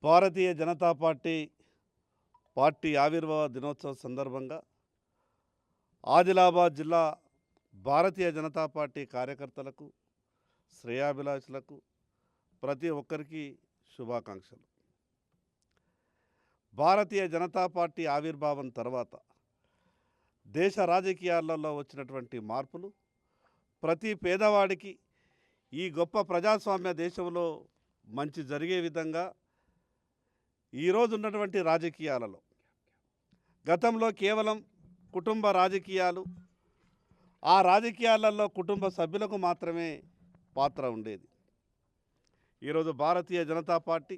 Bharatiya Janata party ఆవిర్భావ దినోత్సవం సందర్భంగా ఆదిలాబాద్ జిల్లా భారతీయ జనతా పార్టీ కార్యకర్తలకు, శ్రేయాభిలాషులకు ప్రతి ఒక్కరికి శుభాకాంక్షలు. భారతీయ జనతా పార్టీ ఆవిర్భావం తర్వాత దేశ రాజకీయాలలో వచ్చినటువంటి మార్పులు ప్రతి పేదవాడికి ఈ గొప్ప ప్రజాస్వామ్య దేశంలో మంచి జరిగే విధంగా ఈరోజు ఉన్నటువంటి రాజకీయాలలో గతంలో కేవలం కుటుంబ రాజకీయాలు, ఆ రాజకీయాలలో కుటుంబ సభ్యులకు మాత్రమే పాత్ర ఉండేది. ఈరోజు భారతీయ జనతా పార్టీ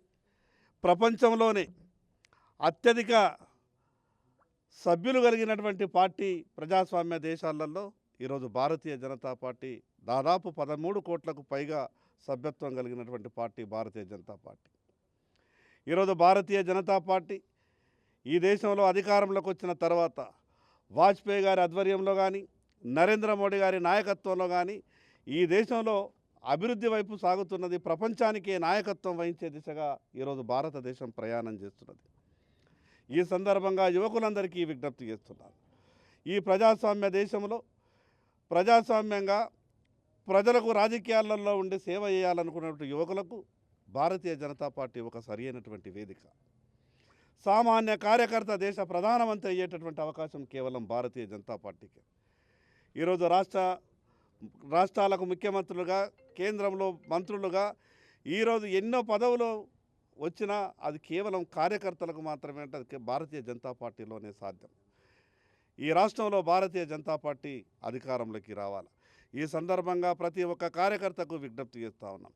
ప్రపంచంలోనే అత్యధిక సభ్యులు కలిగినటువంటి పార్టీ ప్రజాస్వామ్య దేశాలలో ఈరోజు భారతీయ జనతా పార్టీ దాదాపు 13 కోట్లకు పైగా సభ్యత్వం కలిగినటువంటి పార్టీ భారతీయ జనతా పార్టీ. ఈరోజు భారతీయ జనతా పార్టీ ఈ దేశంలో అధికారంలోకి వచ్చిన తర్వాత వాజ్పేయి గారి ఆధ్వర్యంలో కానీ, నరేంద్ర మోడీ గారి నాయకత్వంలో కానీ ఈ దేశంలో అభివృద్ధి వైపు సాగుతున్నది. ప్రపంచానికే నాయకత్వం వహించే దిశగా ఈరోజు భారతదేశం ప్రయాణం చేస్తున్నది. ఈ సందర్భంగా యువకులందరికీ విజ్ఞప్తి చేస్తున్నాను. ఈ ప్రజాస్వామ్య దేశంలో ప్రజాస్వామ్యంగా ప్రజలకు రాజకీయాలలో ఉండి సేవ చేయాలనుకున్నటువంటి యువకులకు భారతీయ జనతా పార్టీ ఒక సరైనటువంటి వేదిక. సామాన్య కార్యకర్త దేశ ప్రధానమంత్రి అయ్యేటటువంటి అవకాశం కేవలం భారతీయ జనతా పార్టీకే. ఈరోజు రాష్ట్రాలకు ముఖ్యమంత్రులుగా, కేంద్రంలో మంత్రులుగా ఈరోజు ఎన్నో పదవులు వచ్చినా అది కేవలం కార్యకర్తలకు మాత్రమే, అంటే అది భారతీయ జనతా పార్టీలోనే సాధ్యం. ఈ రాష్ట్రంలో భారతీయ జనతా పార్టీ అధికారంలోకి రావాలి. ఈ సందర్భంగా ప్రతి ఒక్క కార్యకర్తకు విజ్ఞప్తి చేస్తూ ఉన్నాం.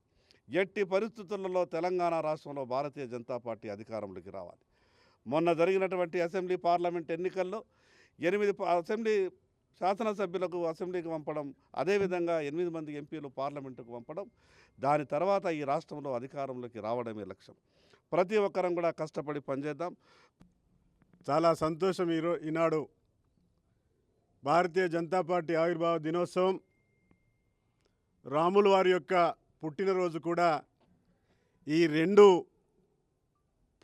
ఎట్టి పరిస్థితులలో తెలంగాణ రాష్ట్రంలో భారతీయ జనతా పార్టీ అధికారంలోకి రావాలి. మొన్న జరిగినటువంటి అసెంబ్లీ పార్లమెంట్ ఎన్నికల్లో 8 అసెంబ్లీ శాసనసభ్యులకు అసెంబ్లీకి పంపడం, అదేవిధంగా 8 మంది ఎంపీలు పార్లమెంటుకు పంపడం, దాని తర్వాత ఈ రాష్ట్రంలో అధికారంలోకి రావడమే లక్ష్యం. ప్రతి ఒక్కరం కూడా కష్టపడి పనిచేద్దాం. చాలా సంతోషం. ఈనాడు భారతీయ జనతా పార్టీ ఆవిర్భావ దినోత్సవం, రాములు వారి యొక్క పుట్టినరోజు కూడా, ఈ 2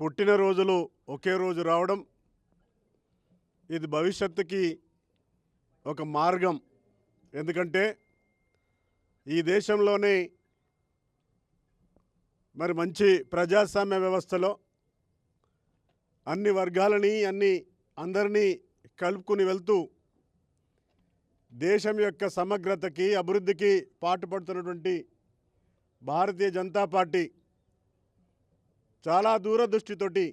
పుట్టినరోజులు ఒకే రోజు రావడం ఇది భవిష్యత్తుకి ఒక మార్గం. ఎందుకంటే ఈ దేశంలోనే మరి మంచి ప్రజాస్వామ్య వ్యవస్థలో అన్ని వర్గాలని అందరినీ కలుపుకుని వెళ్తూ దేశం యొక్క సమగ్రతకి, అభివృద్ధికి పాటుపడుతున్నటువంటి భారతీయ జనతా పార్టీ చాలా దూరదృష్టితోటి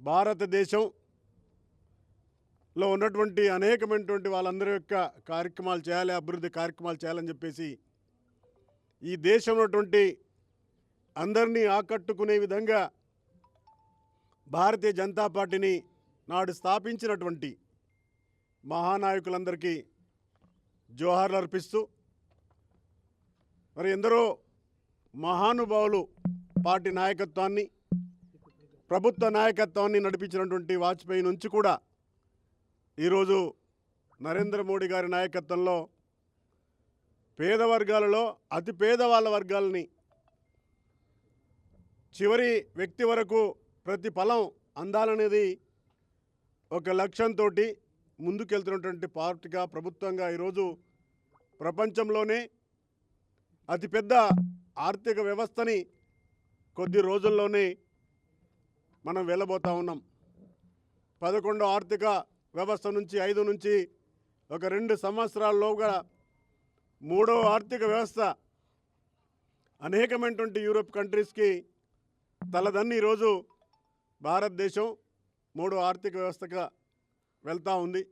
భారతదేశంలో ఉన్నటువంటి అనేకమైనటువంటి వాళ్ళందరి యొక్క కార్యక్రమాలు చేయాలి, అభివృద్ధి కార్యక్రమాలు చేయాలని చెప్పేసి ఈ దేశంలో ఉన్నటువంటి అందరినీ ఆకట్టుకునే విధంగా భారతీయ జనతా పార్టీని నాడు స్థాపించినటువంటి మహానాయకులందరికీ జోహార్లు అర్పిస్తూ, మరి ఎందరో మహానుభావులు పార్టీ నాయకత్వాన్ని, ప్రభుత్వ నాయకత్వాన్ని నడిపించినటువంటి వాజ్పేయి నుంచి కూడా ఈరోజు నరేంద్ర మోడీ గారి నాయకత్వంలో పేద వర్గాలలో అతి పేద వాళ్ళ వర్గాలని చివరి వ్యక్తి వరకు ప్రతి ఫలం అందాలనేది ఒక లక్ష్యంతో ముందుకెళ్తున్నటువంటి పార్టీగా, ప్రభుత్వంగా ఈరోజు ప్రపంచంలోనే అతిపెద్ద ఆర్థిక వ్యవస్థని కొద్ది రోజుల్లోనే మనం వెళ్ళబోతూ ఉన్నాం. 11వ ఆర్థిక వ్యవస్థ నుంచి 5 నుంచి ఒక 2 సంవత్సరాల్లోగా 3వ ఆర్థిక వ్యవస్థ అనేకమైనటువంటి యూరోప్ కంట్రీస్కి తలదన్ని ఈరోజు భారతదేశం 3వ ఆర్థిక వ్యవస్థగా వెళ్తూ ఉంది.